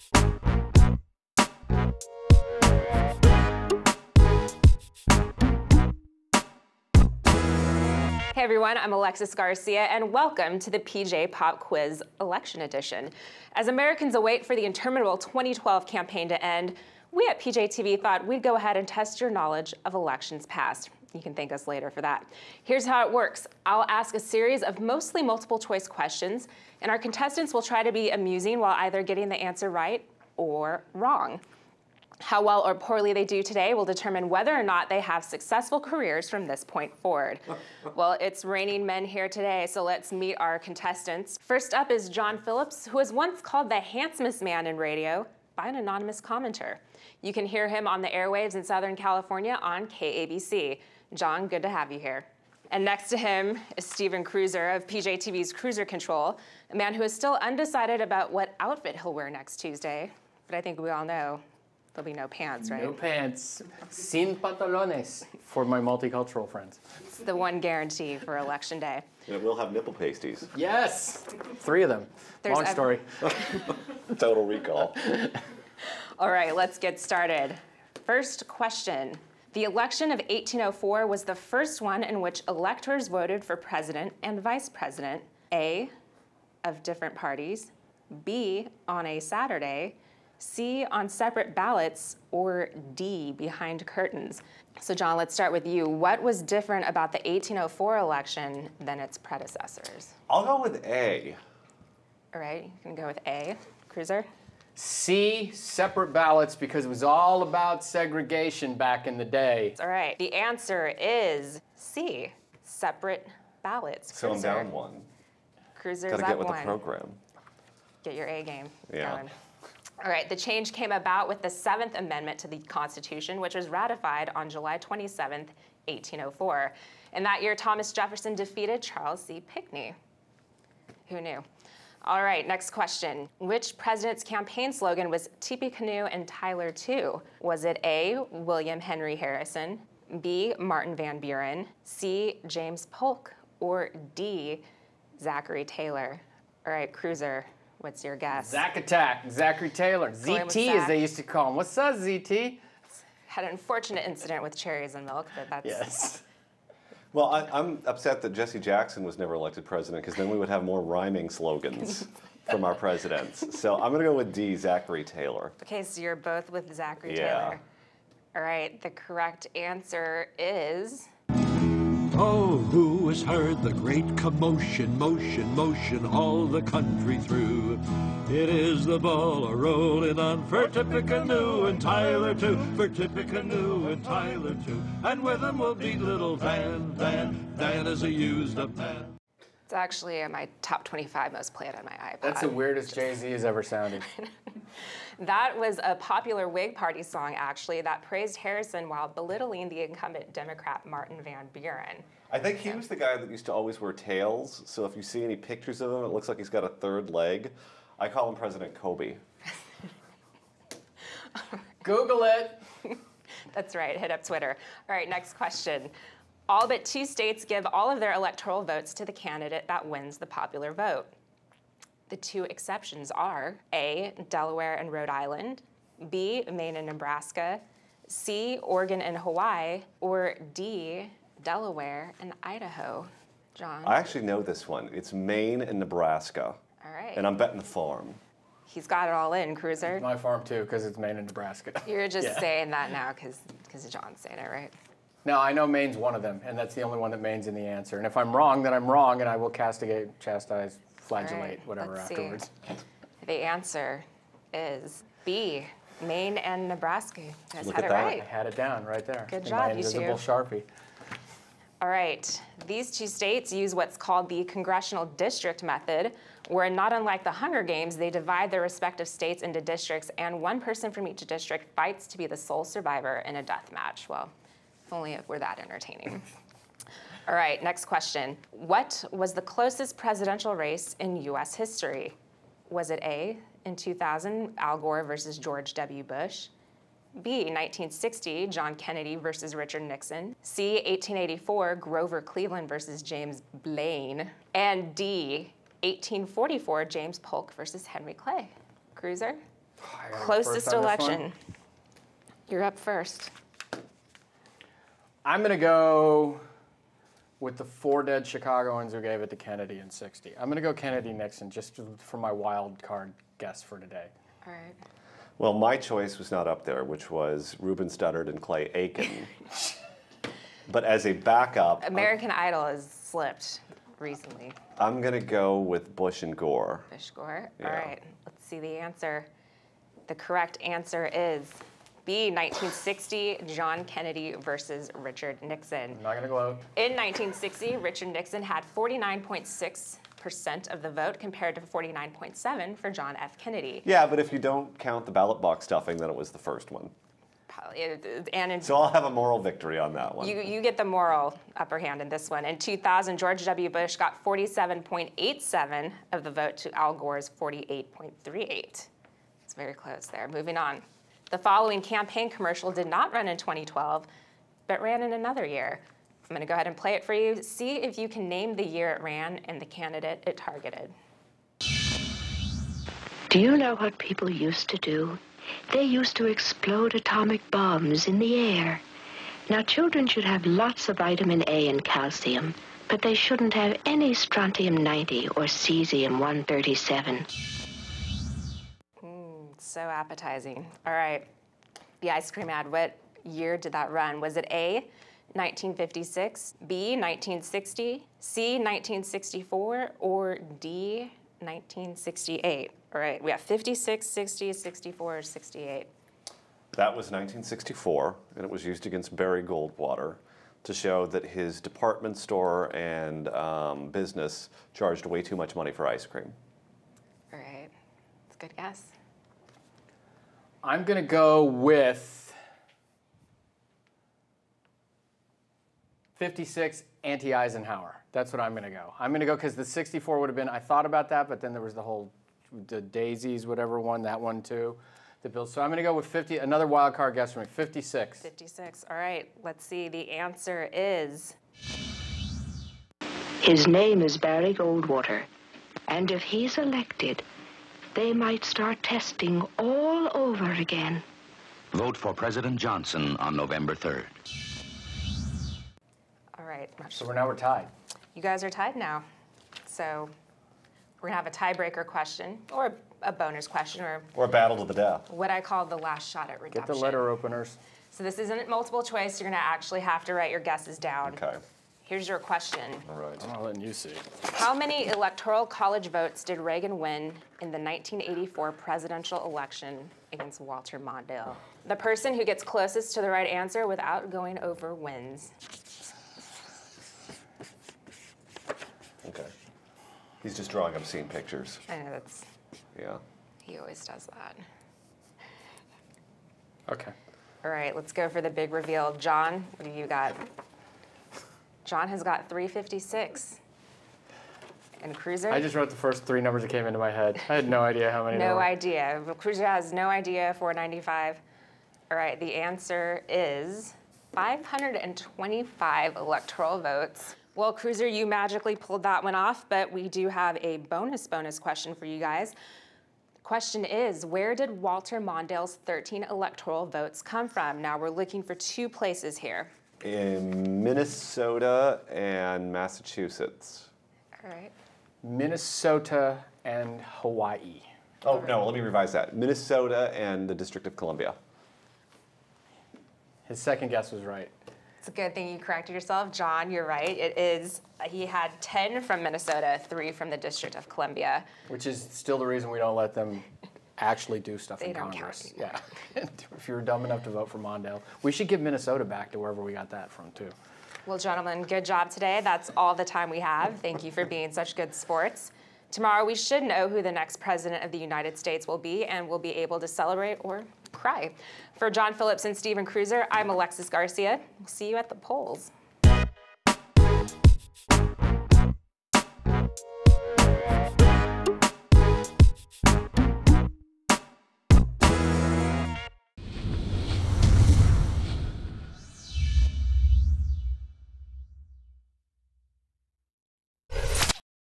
Hey everyone, I'm Alexis Garcia, and welcome to the PJ Pop Quiz Election Edition. As Americans await for the interminable 2012 campaign to end, we at PJTV thought we'd go ahead and test your knowledge of elections past. You can thank us later for that. Here's how it works. I'll ask a series of mostly multiple choice questions, and our contestants will try to be amusing while either getting the answer right or wrong. How well or poorly they do today will determine whether or not they have successful careers from this point forward. Well, it's raining men here today, so let's meet our contestants. First up is John Phillips, who was once called the handsomest man in radio by an anonymous commenter. You can hear him on the airwaves in Southern California on KABC. John, good to have you here. And next to him is Stephen Kruiser of PJTV's Cruiser Control, a man who is still undecided about what outfit he'll wear next Tuesday, but I think we all know there'll be no pants, right? No pants. Sin pantalones for my multicultural friends. It's the one guarantee for Election Day. And we'll have nipple pasties. Yes! 3 of them. Long story. Total recall. All right, let's get started. First question. The election of 1804 was the first one in which electors voted for president and vice president, A, of different parties, B, on a Saturday, C, on separate ballots, or D, behind curtains. So John, let's start with you. What was different about the 1804 election than its predecessors? I'll go with A. All right, you can go with A. Cruiser? C, separate ballots, because it was all about segregation back in the day. All right, the answer is C, separate ballots. So Cruiser. I'm down 1. Cruiser's Gotta up get with 1. the program. Get your A game Yeah. going. All right, the change came about with the 7th Amendment to the Constitution, which was ratified on July 27th, 1804. And that year, Thomas Jefferson defeated Charles C. Pinckney. Who knew? All right, next question. Which president's campaign slogan was Tippecanoe and Tyler too? Was it A, William Henry Harrison, B, Martin Van Buren, C, James Polk, or D, Zachary Taylor? All right, Cruiser, what's your guess? Zack Attack, Zachary Taylor. ZT, as they used to call him. What's up, ZT? Had an unfortunate incident with cherries and milk, but that's... Yes. Well, I'm upset that Jesse Jackson was never elected president, because then we would have more rhyming slogans from our presidents. So I'm going to go with D, Zachary Taylor. Okay, so you're both with Zachary Yeah. Taylor. All right, the correct answer is... Oh, who has heard the great commotion, motion, motion all the country through? It is the ball a-rolling on for Tippecanoe and Tyler too, for Tippecanoe and Tyler too. And with them will beat little Dan, Dan is a used-up man. It's actually my top 25 most played on my iPod. That's the weirdest Jay-Z has ever sounded. That was a popular Whig Party song, actually, that praised Harrison while belittling the incumbent Democrat Martin Van Buren. I think he was the guy that used to always wear tails. So if you see any pictures of him, it looks like he's got a 3rd leg. I call him President Kobe. Google it. That's right, hit up Twitter. All right, next question. All but 2 states give all of their electoral votes to the candidate that wins the popular vote. The 2 exceptions are A, Delaware and Rhode Island, B, Maine and Nebraska, C, Oregon and Hawaii, or D, Delaware and Idaho. John? I actually know this one. It's Maine and Nebraska. All right. And I'm betting the farm. He's got it all in, Cruiser. My farm too, because it's Maine and Nebraska. You're just Yeah. saying that now because John's saying it, right? No, I know Maine's one of them, and that's the only one that Maine's in the answer. And if I'm wrong, then I'm wrong, and I will castigate, chastise, flagellate, All right, whatever let's see. afterwards. The answer is B, Maine and Nebraska. You guys Look had at it that. right. I had it down right there. Good in job, my you two. invisible Sharpie. All right, these 2 states use what's called the congressional district method, where not unlike the Hunger Games, they divide their respective states into districts, and one person from each district fights to be the sole survivor in a death match. Well, if only it were that entertaining. All right, next question. What was the closest presidential race in U.S. history? Was it A, in 2000, Al Gore versus George W. Bush? B, 1960, John Kennedy versus Richard Nixon. C, 1884, Grover Cleveland versus James Blaine. And D, 1844, James Polk versus Henry Clay. Cruiser? Closest election. You're up first. I'm going to go with the 4 dead Chicagoans who gave it to Kennedy in '60. I'm going to go Kennedy-Nixon just for my wild card guess for today. All right. Well, my choice was not up there, which was Reuben Studdard and Clay Aiken. But as a backup, American Idol has slipped recently. I'm going to go with Bush and Gore. Bush Gore. Yeah. All right. Let's see the answer. The correct answer is B, 1960, John Kennedy versus Richard Nixon. I'm not going to gloat. In 1960, Richard Nixon had 49.6% of the vote compared to 49.7% for John F. Kennedy. Yeah, but if you don't count the ballot box stuffing, then it was the first one. So I'll have a moral victory on that one. You get the moral upper hand in this one. In 2000, George W. Bush got 47.87% of the vote to Al Gore's 48.38%. It's very close there. Moving on. The following campaign commercial did not run in 2012, but ran in another year. I'm going to go ahead and play it for you. See if you can name the year it ran and the candidate it targeted. Do you know what people used to do? They used to explode atomic bombs in the air. Now, children should have lots of vitamin A and calcium, but they shouldn't have any strontium-90 or cesium-137. So appetizing. All right, the ice cream ad, what year did that run? Was it A, 1956, B, 1960, C, 1964, or D, 1968? All right, we have 56, 60, 64, 68. That was 1964, and it was used against Barry Goldwater to show that his department store and business charged way too much money for ice cream. All right, that's a good guess. I'm going to go with 56 anti-Eisenhower. That's what I'm going to go. I'm going to go because the 64 would have been, I thought about that, but then there was the Daisies, whatever one, that one too. The Bills. So I'm going to go with 50, another wild card guess for me, 56. 56, all right. Let's see, the answer is... His name is Barry Goldwater, and if he's elected, they might start testing all over again. Vote for President Johnson on November 3rd. All right. So we're tied. You guys are tied now. So we're going to have a tiebreaker question, or a bonus question, Or a battle to the death. what I call the last shot at redemption. Get the letter openers. So this isn't multiple choice. You're going to actually have to write your guesses down. Okay. Here's your question. All right. I'm not letting you see. How many electoral college votes did Reagan win in the 1984 presidential election against Walter Mondale? The person who gets closest to the right answer without going over wins. Okay. He's just drawing obscene pictures. I know that's, Yeah. he always does that. Okay. All right, let's go for the big reveal. John, what do you got? John has got 356. And Kruiser? I just wrote the first 3 numbers that came into my head. I had no idea how many there No were. idea. Kruiser has no idea, 495. All right, the answer is 525 electoral votes. Well, Kruiser, you magically pulled that one off, but we do have a bonus question for you guys. The question is, where did Walter Mondale's 13 electoral votes come from? Now, we're looking for 2 places here. In Minnesota and Massachusetts. All right. Minnesota and Hawaii. Oh, no, let me revise that. Minnesota and the District of Columbia. His second guess was right. It's a good thing you corrected yourself. John, you're right. It is, he had 10 from Minnesota, 3 from the District of Columbia. Which is still the reason we don't let them actually do stuff They in don't Congress. count Yeah. If you were dumb enough to vote for Mondale. We should give Minnesota back to wherever we got that from, too. Well, gentlemen, good job today. That's all the time we have. Thank you for being such good sports. Tomorrow, we should know who the next president of the United States will be, and we'll be able to celebrate or cry. For John Phillips and Stephen Kruiser, I'm Alexis Garcia. We'll see you at the polls.